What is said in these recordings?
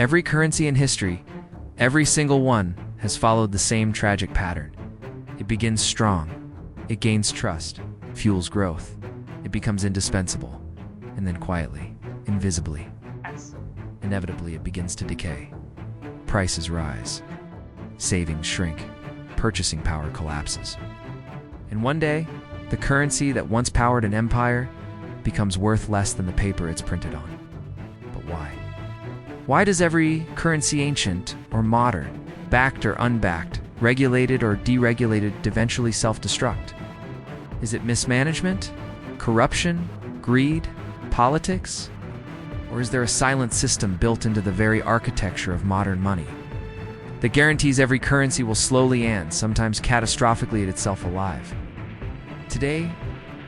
Every currency in history, every single one, has followed the same tragic pattern. It begins strong, it gains trust, fuels growth, it becomes indispensable, and then quietly, invisibly, inevitably it begins to decay. Prices rise, savings shrink, purchasing power collapses. And one day, the currency that once powered an empire becomes worth less than the paper it's printed on. But why? Why does every currency, ancient or modern, backed or unbacked, regulated or deregulated, eventually self-destruct? Is it mismanagement, corruption, greed, politics? Or is there a silent system built into the very architecture of modern money that guarantees every currency will slowly and sometimes catastrophically eat itself alive? Today,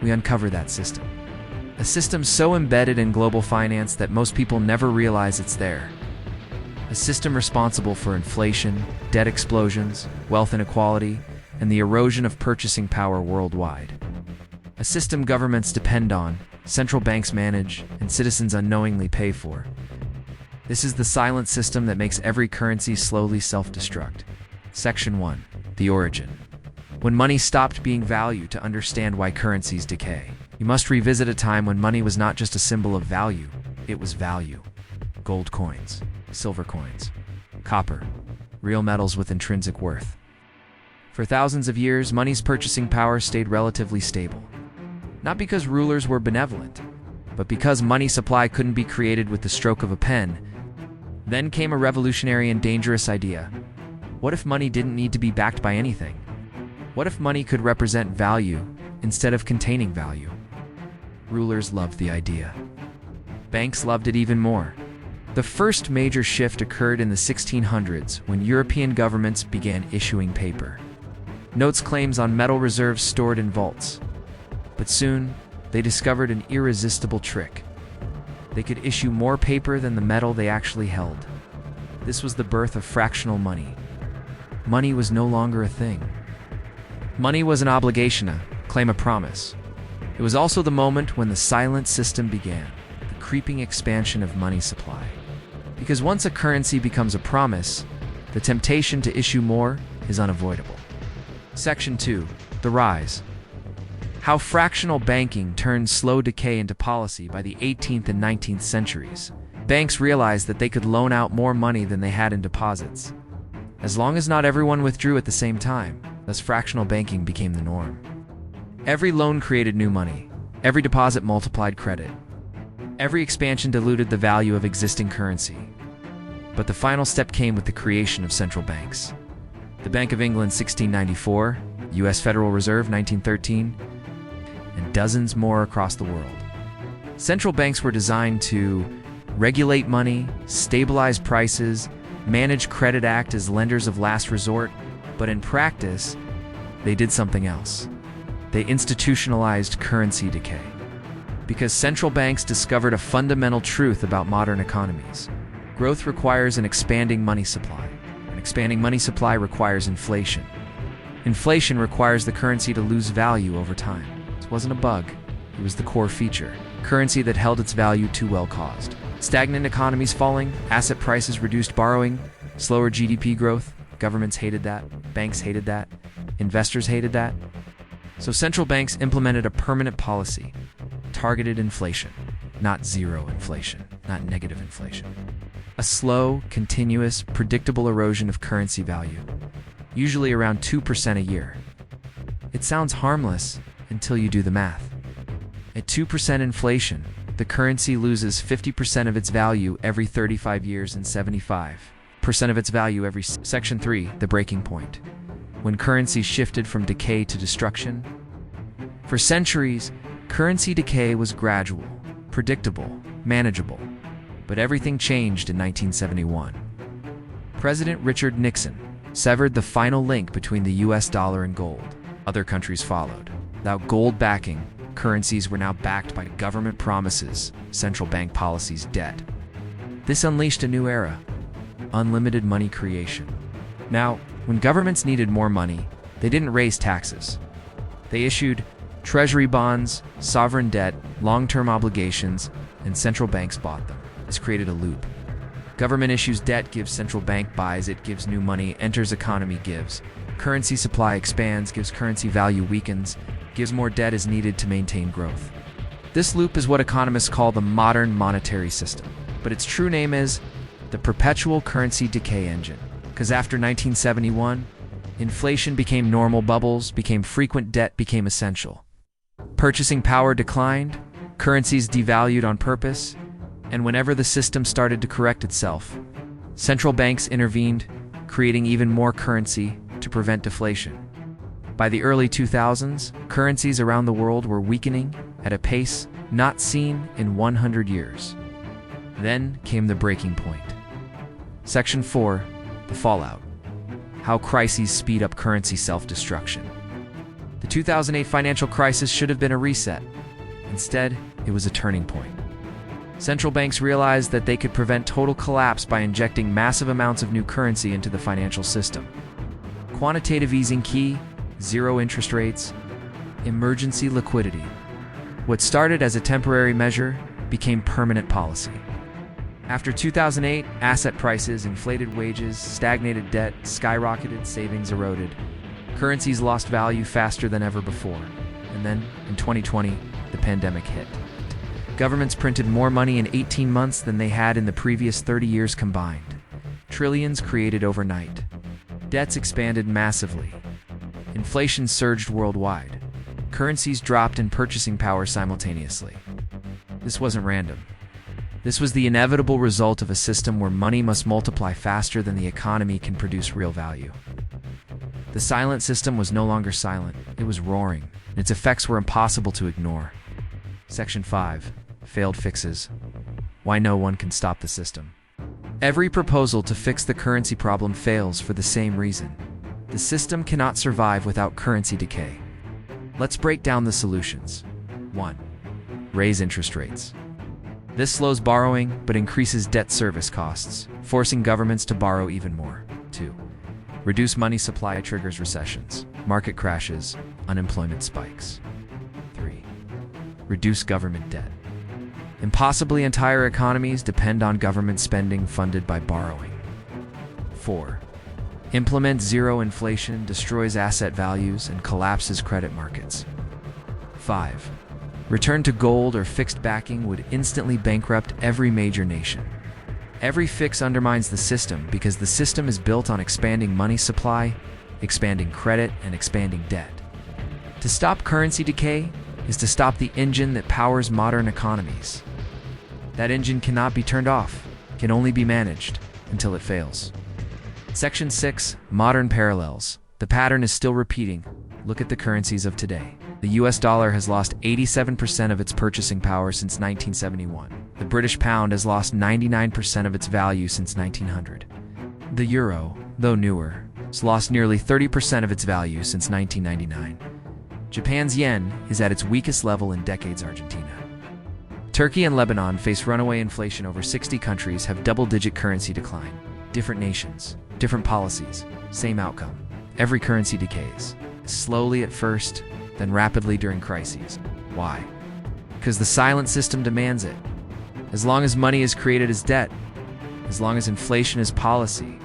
we uncover that system. A system so embedded in global finance that most people never realize it's there. A system responsible for inflation, debt explosions, wealth inequality, and the erosion of purchasing power worldwide. A system governments depend on, central banks manage, and citizens unknowingly pay for. This is the silent system that makes every currency slowly self-destruct. Section 1. The origin. When money stopped being value. To understand why currencies decay, you must revisit a time when money was not just a symbol of value, it was value. Gold coins, silver coins, copper, real metals with intrinsic worth. For thousands of years, money's purchasing power stayed relatively stable. Not because rulers were benevolent, but because money supply couldn't be created with the stroke of a pen. Then came a revolutionary and dangerous idea. What if money didn't need to be backed by anything? What if money could represent value instead of containing value? Rulers loved the idea. Banks loved it even more. The first major shift occurred in the 1600s when European governments began issuing paper. Notes claims on metal reserves stored in vaults. But soon, they discovered an irresistible trick. They could issue more paper than the metal they actually held. This was the birth of fractional money. Money was no longer a thing. Money was an obligation, a claim, a promise. It was also the moment when the silent system began, the creeping expansion of money supply. Because once a currency becomes a promise, the temptation to issue more is unavoidable. Section 2. The rise. How fractional banking turned slow decay into policy. By the 18th and 19th centuries, banks realized that they could loan out more money than they had in deposits, as long as not everyone withdrew at the same time. Thus, fractional banking became the norm. Every loan created new money. Every deposit multiplied credit. Every expansion diluted the value of existing currency. But the final step came with the creation of central banks. The Bank of England 1694, U.S. Federal Reserve 1913, and dozens more across the world. Central banks were designed to regulate money, stabilize prices, manage credit, act as lenders of last resort, but in practice, they did something else. They institutionalized currency decay. Because central banks discovered a fundamental truth about modern economies. Growth requires an expanding money supply. An expanding money supply requires inflation. Inflation requires the currency to lose value over time. This wasn't a bug, it was the core feature. Currency that held its value too well caused stagnant economies falling, asset prices reduced borrowing, slower GDP growth. Governments hated that, banks hated that, investors hated that. So central banks implemented a permanent policy, targeted inflation, not zero inflation, not negative inflation. A slow, continuous, predictable erosion of currency value, usually around 2% a year. It sounds harmless until you do the math. At 2% inflation, the currency loses 50% of its value every 35 years and 75% of its value every. Section 3. The breaking point. When currency shifted from decay to destruction. For centuries, currency decay was gradual, predictable, manageable. But everything changed in 1971. President Richard Nixon severed the final link between the US dollar and gold. Other countries followed. Without gold backing, currencies were now backed by government promises, central bank policies, debt. This unleashed a new era. Unlimited money creation. Now, when governments needed more money, they didn't raise taxes. They issued treasury bonds, sovereign debt, long-term obligations, and central banks bought them. This created a loop. Government issues debt, gives central bank buys, it gives new money, enters economy, gives. Currency supply expands, gives currency value, weakens, gives more debt is needed to maintain growth. This loop is what economists call the modern monetary system, but its true name is the perpetual currency decay engine. Because after 1971, inflation became normal, bubbles became frequent, debt became essential. Purchasing power declined, currencies devalued on purpose, and whenever the system started to correct itself, central banks intervened, creating even more currency to prevent deflation. By the early 2000s, currencies around the world were weakening at a pace not seen in 100 years. Then came the breaking point. Section 4, the fallout. How crises speed up currency self-destruction. The 2008 financial crisis should have been a reset. Instead, it was a turning point. Central banks realized that they could prevent total collapse by injecting massive amounts of new currency into the financial system. Quantitative easing key, zero interest rates, emergency liquidity. What started as a temporary measure became permanent policy. After 2008, asset prices, inflated wages, stagnated debt, skyrocketed, savings eroded. Currencies lost value faster than ever before. And then, in 2020, the pandemic hit. Governments printed more money in 18 months than they had in the previous 30 years combined. Trillions created overnight. Debts expanded massively. Inflation surged worldwide. Currencies dropped in purchasing power simultaneously. This wasn't random. This was the inevitable result of a system where money must multiply faster than the economy can produce real value. The silent system was no longer silent, it was roaring, and its effects were impossible to ignore. Section 5. Failed fixes. Why no one can stop the system. Every proposal to fix the currency problem fails for the same reason. The system cannot survive without currency decay. Let's break down the solutions. 1. Raise interest rates. This slows borrowing but increases debt service costs, forcing governments to borrow even more. 2. Reduce money supply, triggers recessions, market crashes, unemployment spikes. 3. Reduce government debt. Impossibly, entire economies depend on government spending funded by borrowing. 4. Implement zero inflation, destroys asset values, and collapses credit markets. 5. Return to gold or fixed backing would instantly bankrupt every major nation. Every fix undermines the system because the system is built on expanding money supply, expanding credit, and expanding debt. To stop currency decay is to stop the engine that powers modern economies. That engine cannot be turned off, can only be managed until it fails. Section 6. Modern parallels. The pattern is still repeating. Look at the currencies of today. The US dollar has lost 87% of its purchasing power since 1971. The British pound has lost 99% of its value since 1900. The euro, though newer, has lost nearly 30% of its value since 1999. Japan's yen is at its weakest level in decades. Argentina. Turkey and Lebanon face runaway inflation. Over 60 countries have double-digit currency decline. Different nations, different policies, same outcome. Every currency decays. Slowly at first, then rapidly during crises. Why? Because the silent system demands it. As long as money is created as debt, as long as inflation is policy,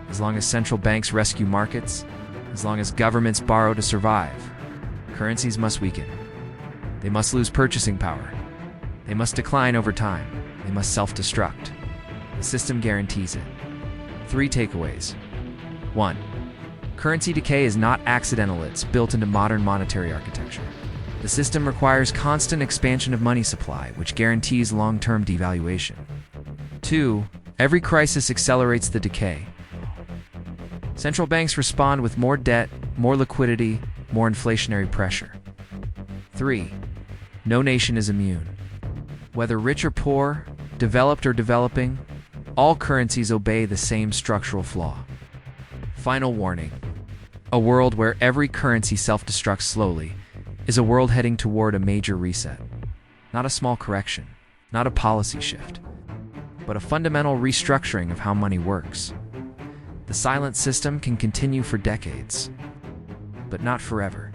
as long as central banks rescue markets, as long as governments borrow to survive, currencies must weaken. They must lose purchasing power. They must decline over time. They must self-destruct. The system guarantees it. 3 takeaways. 1. Currency decay is not accidental, it's built into modern monetary architecture. The system requires constant expansion of money supply, which guarantees long-term devaluation. 2. Every crisis accelerates the decay. Central banks respond with more debt, more liquidity, more inflationary pressure. 3. No nation is immune. Whether rich or poor, developed or developing, all currencies obey the same structural flaw. Final warning. A world where every currency self-destructs slowly is a world heading toward a major reset. Not a small correction, not a policy shift, but a fundamental restructuring of how money works. The silent system can continue for decades, but not forever.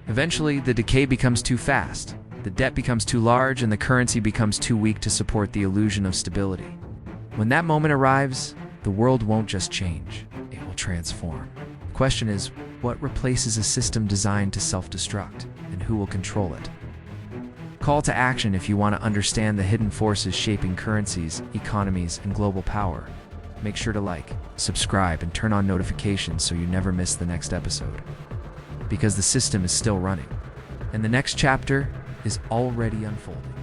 Eventually, the decay becomes too fast, the debt becomes too large, and the currency becomes too weak to support the illusion of stability. When that moment arrives, the world won't just change, it will transform. The question is, what replaces a system designed to self-destruct, and who will control it? Call to action if you want to understand the hidden forces shaping currencies, economies, and global power. Make sure to like, subscribe, and turn on notifications so you never miss the next episode. Because the system is still running, and the next chapter is already unfolding.